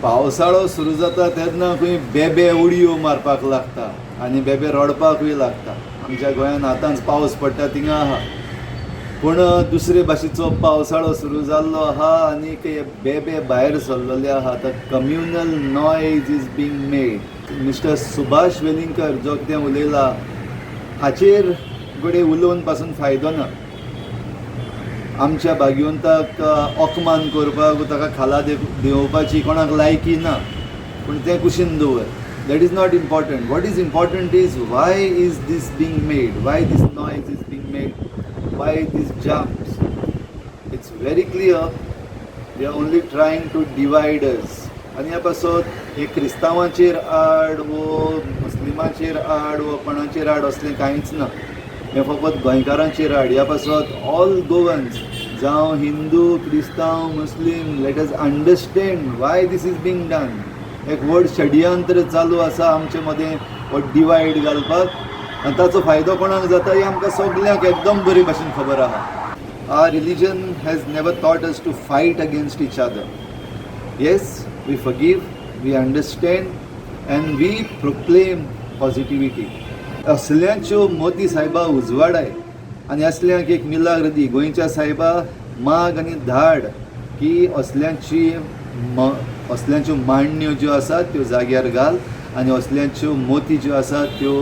पावसाळो सुरू जाता तेन्ना खंय बेबे उडयो मारपाक लागता आनी बेबे रडपाकूय लागता. आमच्या गोंयांत आतांच पावस पडटा थिंगा आहा, पूण दुसरे भाशेचो पावसाळो सुरू जाल्लो आहा आनी बेबे भायर सरलेले आहा. The communal noise is being made. Mister Subhash Velingkar जो कितें उलयला हाचेर घडये उलोवन पासून फायदो ना. आमच्या भाग्यवंताक अपमान करपाक ताका खाला देंवोवपाची कोणाक लायकी ना, पूण तें कुशीन दवर. That is not important. What is important is why is this being made, why this noise is being made, why this jumps. It's very clear they are only trying to divide us. आनी ह्या पासत हे क्रिस्तांवांचेर आड वो मुस्लिमांचेर आड वो कोणाचेर आड असलें कांयच ना. हें फकत गोंयकारांचेर आड. ह्या पासत ऑल गोवन्स जावं हिंदू क्रिस्तांव मुस्लीम, let us understand why this is being done. एक व्हड षडयंत्र चालू आसा आमचे मदें हो डिवायड घालपाक, आनी ताचो फायदो कोणाक जाता हें आमकां सगल्यांक एकदम बरे भाशेन खबर आहा. आवर religion has never taught us to fight against each other. Yes, we forgive, we understand and we proclaim positivity. असल्यांच्यो मोती सायबा उजवाडाय आनी असल्यांक एक मिलाग्र दी. गोंयच्या सायबा माग आनी धाड की असल्यांच्यो मांडण्यो ज्यो आसात त्यो जाग्यार घाल आनी असल्यांच्यो मोती ज्यो आसात त्यो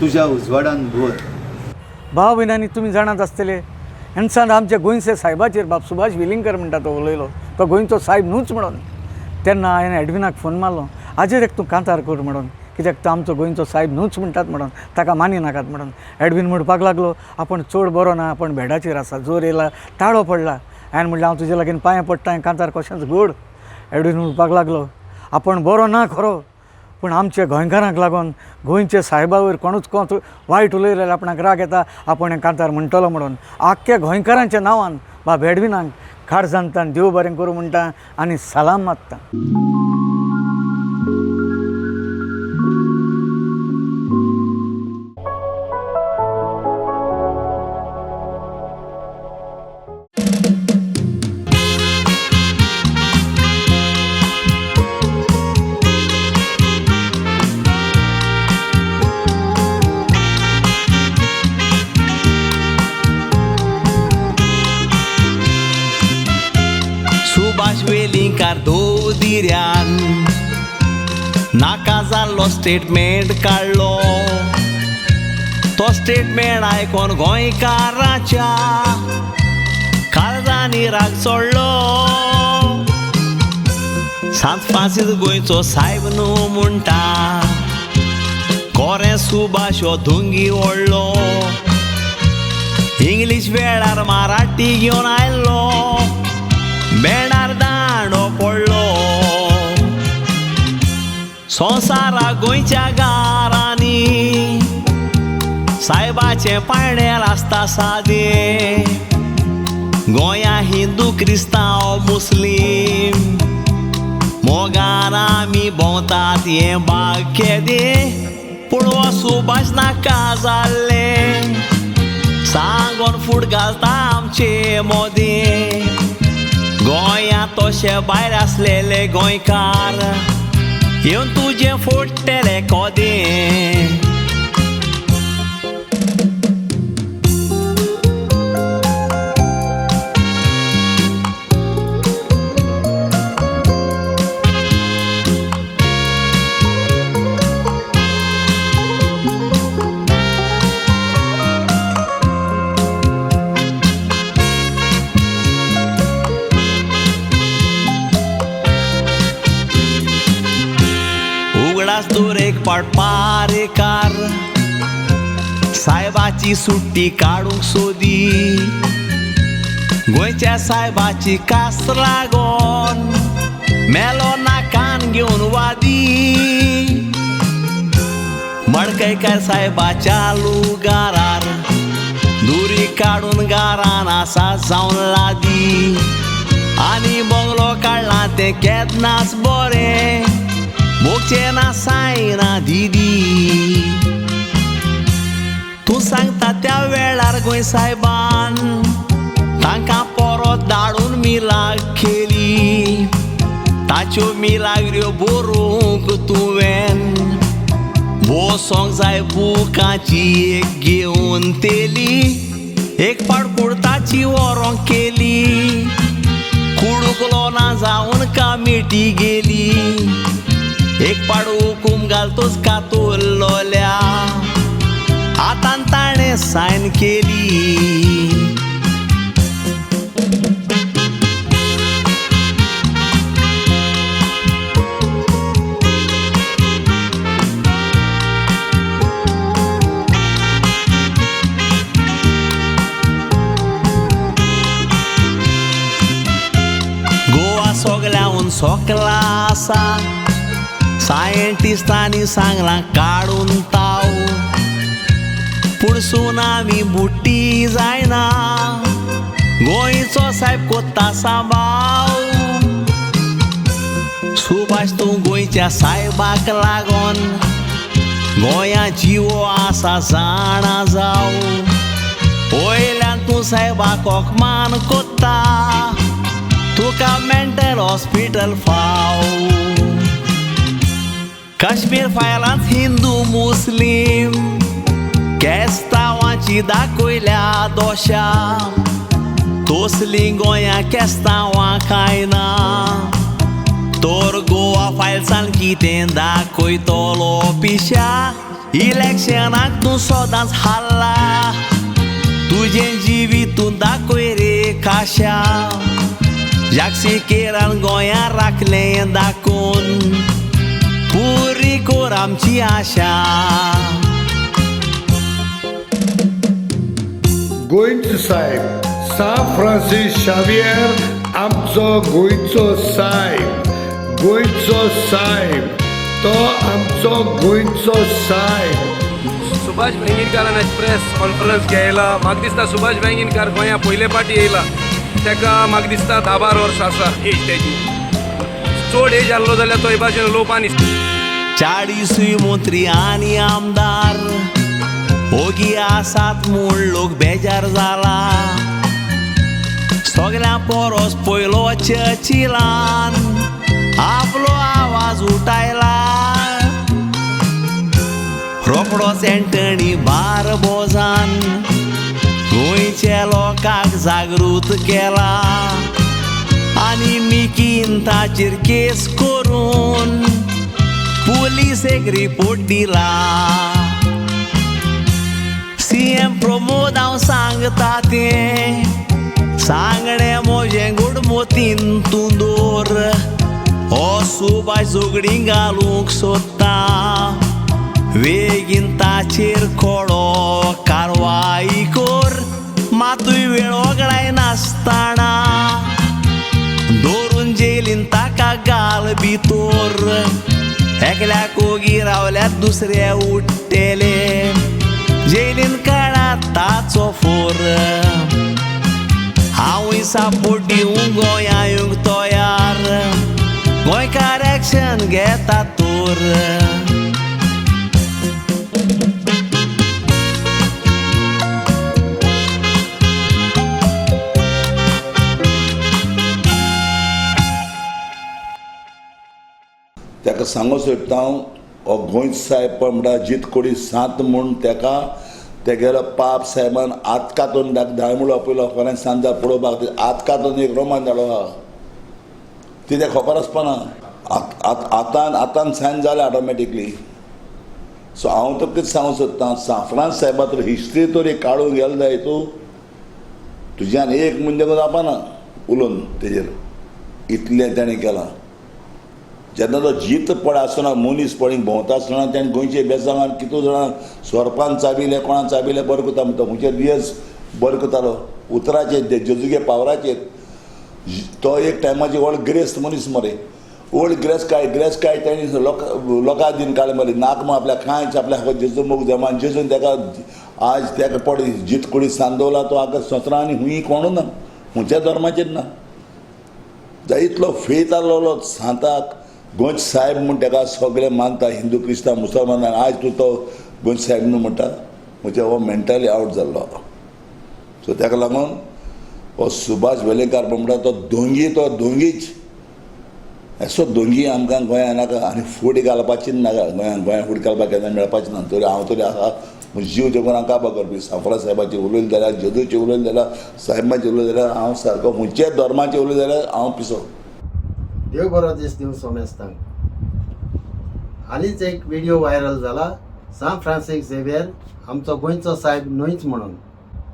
तुज्या उजवाडान भर. भाव भयणांनी तुमी जाणात आसतले एनसान आमच्या गोंयचे सायबाचेर बाब सुभाष वेलिंगकर म्हणटा तो उलयलो, तो गोंयचो सायब न्हूच म्हणून. तेन्ना हांवें एडविनाक फोन मारलो, हाजेर एक तूं कांतार कर म्हणून, कित्याक तो आमचो गोंयचो सायब न्हूच म्हणटात म्हणून, ताका मानी नाकात म्हणून. एडवीन म्हणपाक लागलो आपूण चड बरो ना, आपूण बेडाचेर आसा, जोर येयला, ताळो पडला. हांवें म्हणलें हांव तुजे लागीं पांयां पडटा, कांतार कशेंच घोड. एडवीन म्हणपाक लागलो आपूण बरो ना खरो, पूण आमच्या गोंयकारांक लागून गोंयच्या सायबा वयर कोणूच वायट उलयलें जाल्यार आपणाक राग येता, आपूण हें कांतार म्हणटलो म्हणून. आख्ख्या गोंयकारांच्या नांवान बाब एडविनाक खाड जाणटान देव बरें करूं म्हणटा आनी सलाम मागता. सुभाष वेलिंगकार धोदिऱ्यान नाका जाल्लो स्टेटमेंट काडलो. तो स्टेटमेंट आयकोन गोंयकाराच्या काळजांनी राग चडलो. सांत फ्रांसीस गोंयचो सायब न्हू म्हणटा, कोरें सुभाष हो धुंगी ओडलो. इंग्लीश वेळार मराठी घेवन आयलो, बेडार दांडो पडलो. संवसारा गोंयच्या गारांनी सायबाचें पायणेल आसता सादें. गोंया हिंदू क्रिस्तांव मुस्लीम मोगान आमी भोंवतात हें भाग्य दे. पूण हो सुभाष नाका जाल्लें सांगोन फूट घालता आमचे मोदें. गोंयांत तशे भायर आसलेले गोंयकार येवन तुजें फोडटले कोदें. दुरेक पाडपारेकार सायबाची सुट्टी काडूंक सोदी. गोंयच्या सायबाची कास लागोन मेलो नाकान घेवन वादी. मडकयकार सायबाच्या लुगारार दुरी काडून गारान आसा जावन लादी. आनी बंगलो काडला तें केदनाच बरें, मोगचें ना सायना दिदी. तूं सांगता त्या वेळार गोंय सायबान तांकां परत धाडून मिलाग केली. ताच्यो मिलाग्र्यो बरोवंक तुवें बसोंक जाय बुकाची एक घेवन तेली एक पाड कुर्ताची व्हरोंक केली कुडूकलो ना जावन कामेटी गेली एक पाड हुकूम घालतोच कातोरलोल्या आतां ताणें सायन केली सगळ्याहून सोकला आसा सायंटिस्टांनी सांगलां काडून ताव पूण सुनामी बुट्टी जायना गोंयचो साहेब कोत्ता सांबाव सुभाष तूं गोंयच्या साहेबाक लागोन गोंया जिवो आसा जाणा जाव वयल्यान तूं साहेबाक ओकमान कोत्ता तुका मेंटल हॉस्पिटल फाव काश्मीर फायलांत हिंदू मुस्लीम केस्तांवांची दाखयल्या दोशा तोसली गोंया केस्तांवां कांय ना तोर गोवा फायल्सान कितें दाखयतलो पिशा इलेक्शनाक तूं सोदांच हारला तुजें जिवीतून दाखय रे काशा जागसी केरान गोंयां राखलें दाखोवन पुरी कोर आमची आशा गोंयचो साहेब सान फ्रांसीस शावियर आमचो गोंयचो साहेब तो आमचो गोंयचो साहेब सुभाष वेंगीणकारान प्रेस कॉन्फरन्स घेयला म्हाका दिसता सुभाष वेंगीणकार गोंया पयले फाटी येयला ताका म्हाका दिसता 10-12 वर्सां आसा एज तेजी चड एज आहलो जाल्यार तो हे भाशेन लोपान 40 मंत्री आनी आमदार ओगी आसात म्हूण लोक बेजार जाला सगळ्या परस पयलो चर्चिलान आपलो आवाज उठायला रोखडोच एंटनी बारबोजान गोंयच्या लोकांक जागृत केला आनी मिकीन ताचेर केस करून पुलिसेक रिपोर्ट दिला सीएम प्रमोद हांव सांगता तें सांगणें म्हजें घुडमुतीन तूं दवर हो सुभाष झगडी घालूंक सोदता बेगीन ताचेर खोडो कारवाई कर मातूय वेळ वगडाय नासतना दवरून जेलीन ताका घाल भितर एकल्याक ओगी रावल्यात दुसरे उठ्ठेले जेलीन काडात ताचो फोर हांवूय सपोर्ट दिवंक गोंया येवंक तयार गोंयकार एक्शन घेता तोर ताका सांगूंक सोदता हांव हो गोंयचो साहेब पळय म्हणटा जीत कोडी सांत म्हूण ताका तेगेलो पाप साहेबान आत कातून दाळमुळो आपयलो खरें सांजा पळोवपाक आत कातून एक रोमान धाडलो आहा ती ताका खबर आसपाना आतां सायन जालें ऑटोमॅटिकली सो हांव तो कितें सांगूंक सोदतां सांफ्रांस साहेबा तर हिस्ट्री तर एक काडूंक गेलो जाय तूं तुज्यान एक म्हणजे जावपाना उलोवन तेजेर इतलें ताणें केलां जेन्ना तो जीत पड आसतना मनीस पडींग भोंवता आसतना ताणें गोंयचे बेजांगान कितू जाणां स्वरपान चाबिले कोणा चाबिले बरें करता म्हणटा खंयचे दियस बरें करतालो उतराचेर जेजुगे पावराचेर तो एक टायमाची व्हड ग्रेस्त मनीस मरे ओल्ड ग्रेस काय तांणी लोकां दिन काडले मरे नाक मग आपल्या खांयच आपल्या जेजू मोग जमान जेजून ताका आज ताका पड जीत कुडी सांदवला तो आतां स्वतरा आनी हुंय कोणू ना खंयच्या धर्माचेर ना जाय इतलो फेथ आहलो सांताक गोंयचो साहेब म्हूण ताका सगळे मानता हिंदू क्रिस्तांव मुसलमान आज तूं तो गोंयचो साहेब न्हू म्हणटा म्हणजे हो मेंटली आवट जाल्लो सो ताका लागून हो सुभाष वेलेंकार म्हणटा तो दोंगीच सो दोंगी आमकां गोंयांत नाका आनी फूड घालपाची नाका गोंयांत फूड घालपाक केन्ना मेळपाचें ना तरी हांव तरी आसा जीव देखून हांव काबार करपी सांफरा साहेबाचें उलयलें जाल्यार जेजूचें उलयलें जाल्यार साहेबाचें उलयलें जाल्यार हांव सारको खंयच्याय धर्माचें उलयलें जाल्यार हांव पिसो. देव बरो दीस दिवं सोमेस्तांक. हालींच एक व्हिडिओ व्हायरल जाला सान फ्रांसीस झेवियर आमचो गोंयचो साहेब न्हयच म्हणून.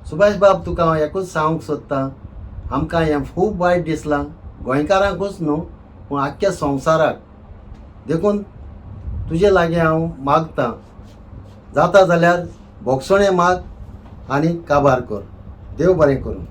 सुभाष बाब तुका हांव एकूच सांगूंक सोदतां, आमकां हें खूब वायट दिसलां गोंयकारांकूच न्हू पूण आख्ख्या संवसाराक. देखून तुजे लागीं हांव मागतां जाता जाल्यार भोगसणें माग आनी काबार कर. देव बरें करूं.